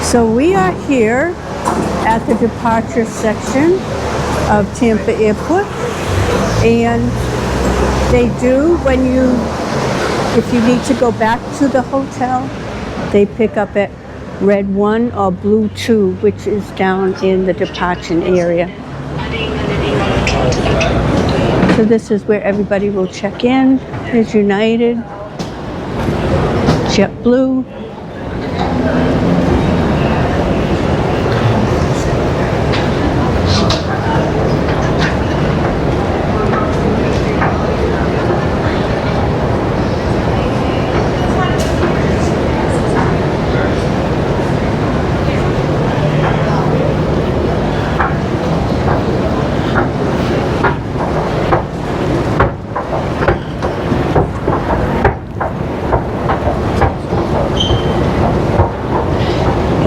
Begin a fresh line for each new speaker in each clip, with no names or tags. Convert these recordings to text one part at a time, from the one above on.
So we are here at the departure section of Tampa Airport, and they do, if you need to go back to the hotel, they pick up at Red 1 or Blue 2, which is down in the departure area. So this is where everybody will check in. There's United, JetBlue,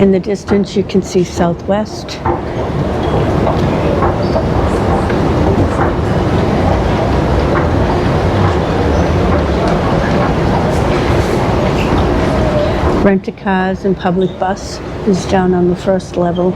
in the distance you can see Southwest. Rent-a-cars and public bus is down on the first level.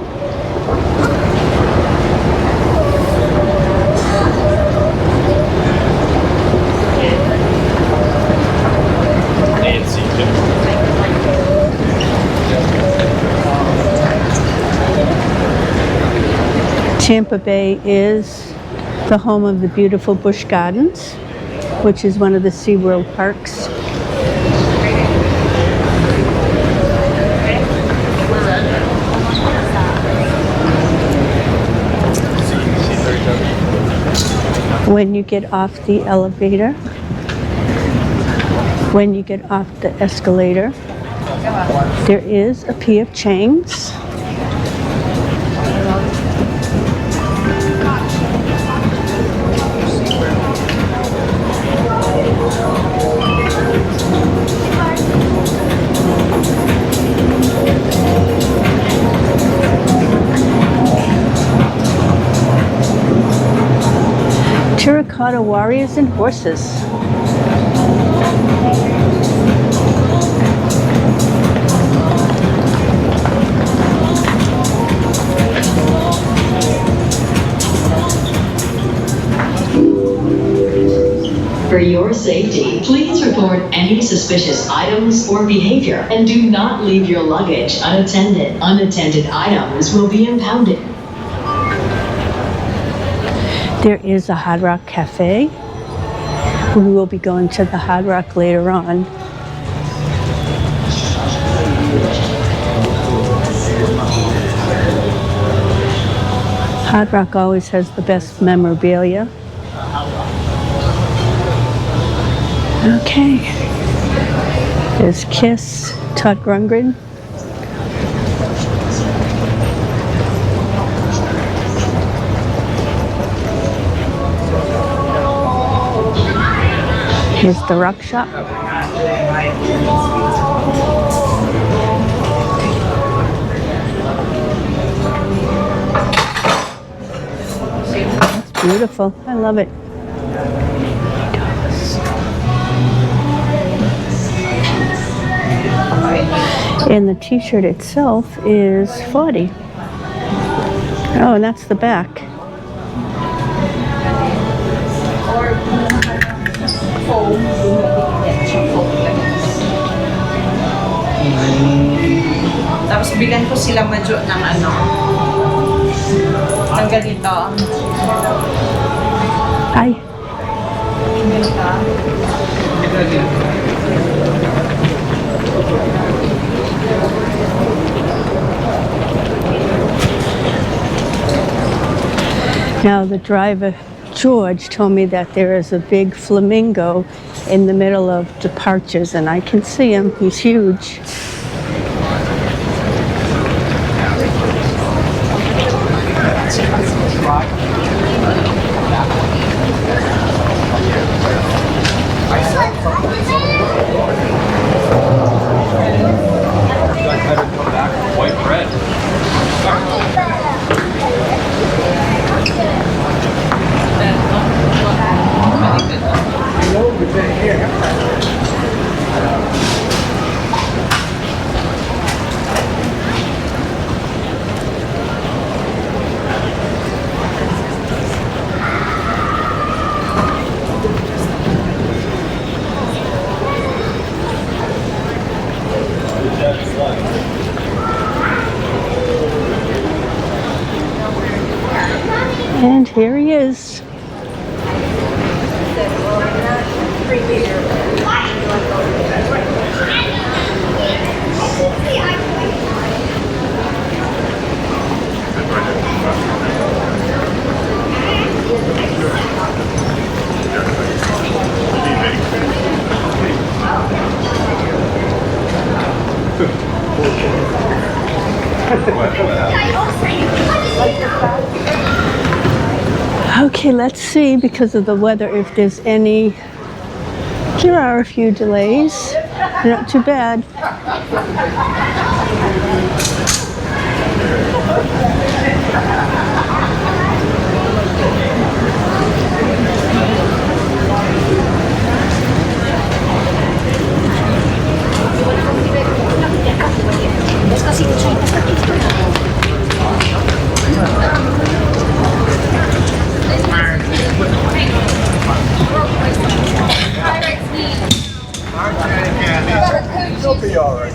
Tampa Bay is the home of the beautiful Busch Gardens, which is one of the SeaWorld parks. When you get off the elevator, when you get off the escalator, there is a P.F. Chang's. Terracotta Warriors and Horses.
For your safety, please report any suspicious items or behavior and do not leave your luggage unattended. Unattended items will be impounded.
There is a Hard Rock Cafe. We will be going to the Hard Rock later on. Hard Rock always has the best memorabilia. Okay. There's Kiss, Todd Rundgren. Here's the Rock Shop. That's beautiful. I love it. And the t-shirt itself is $40. Oh, and that's the back.
Tapos bilan ko sila medyo ng ano, ng ganito.
Ay. Now the driver, George, told me that there is a big flamingo in the middle of departures, and I can see him. He's huge.
White bread.
And here he is. Okay, let's see, because of the weather, if there's any. There are a few delays. Not too bad.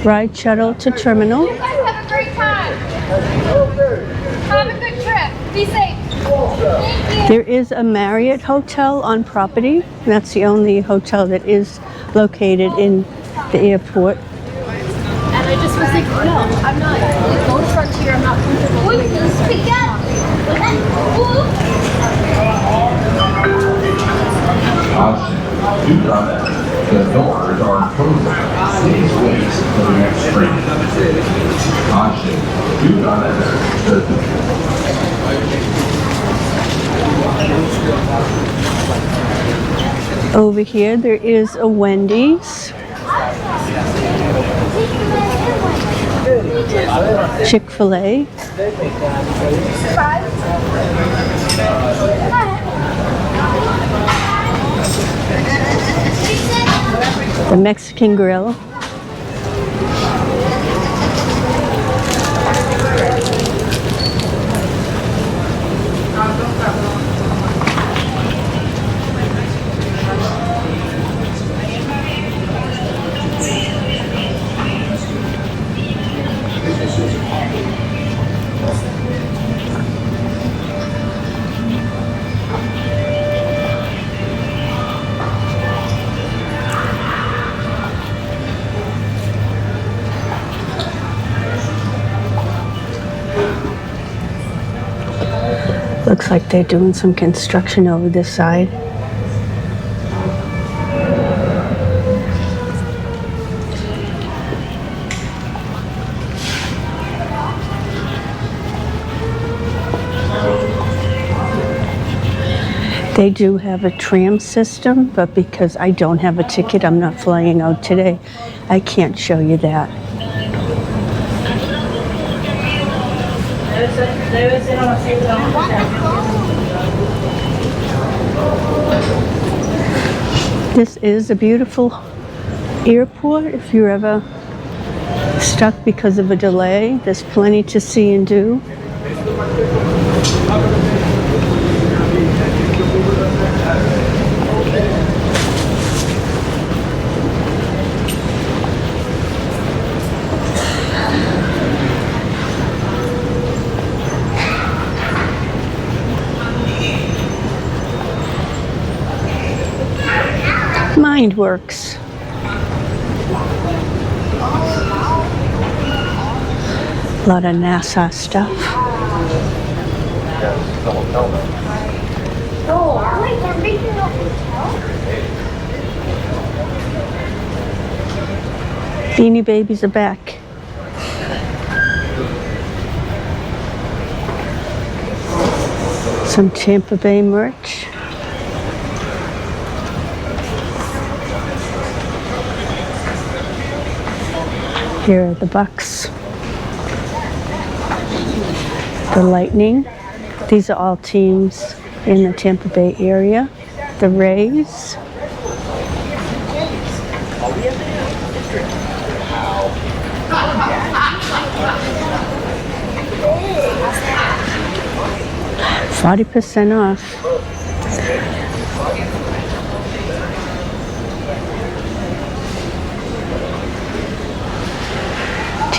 Ride shuttle to terminal.
You guys have a great time. Have a good trip. Be safe. Thank you.
There is a Marriott hotel on property. That's the only hotel that is located in the airport.
And I just was like, no, I'm not. Going frontier, I'm not comfortable doing this.
Do not. The doors are closing. Please wait for the next train. Caution. Do not enter.
Over here, there is a Wendy's, Chick-fil-A, the Mexican Grill, looks like they're doing some construction over this side. They do have a tram system, but because I don't have a ticket, I'm not flying out today. I can't show you that. This is a beautiful airport. If you're ever stuck because of a delay, there's plenty to see and do. Mindworks. A lot of NASA stuff.
Oh, wait, they're making a hotel?
Beanie Babies are back. Some Tampa Bay merch. Here are the Bucks. The Lightning. These are all teams in the Tampa Bay area. The Rays. $40% off.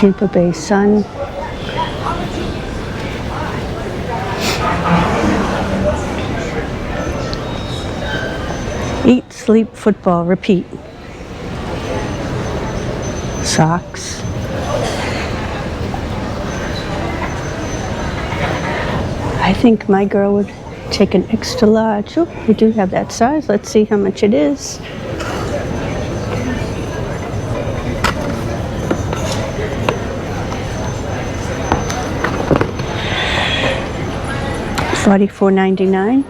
Tampa Bay Sun. Eat, sleep, football, repeat. Socks. I think my girl would take an extra large. Oh, we do have that size. Let's see how much it is. $44.99.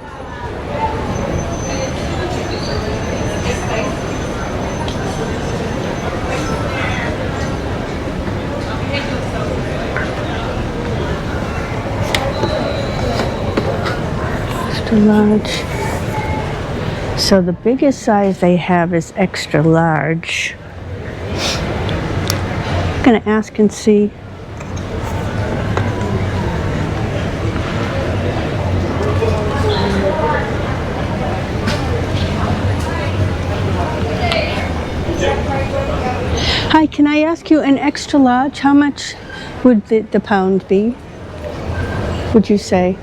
Extra large. So the biggest size they have is extra large. I'm gonna ask and see. Hi, can I ask you an extra large? How much would the pound be? Would you say?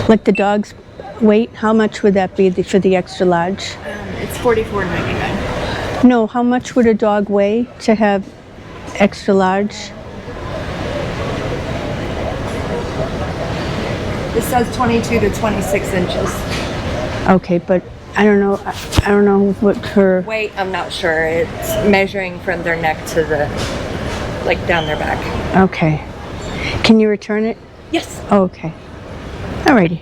Like the dog's weight, how much would that be for the extra large?
It's $44.99.
No, how much would a dog weigh to have extra large?
This says 22 to 26 inches.
Okay, but I don't know what her...
Weight, I'm not sure. It's measuring from their neck to the, like down their back.
Okay. Can you return it?
Yes.
Oh, okay. Alrighty.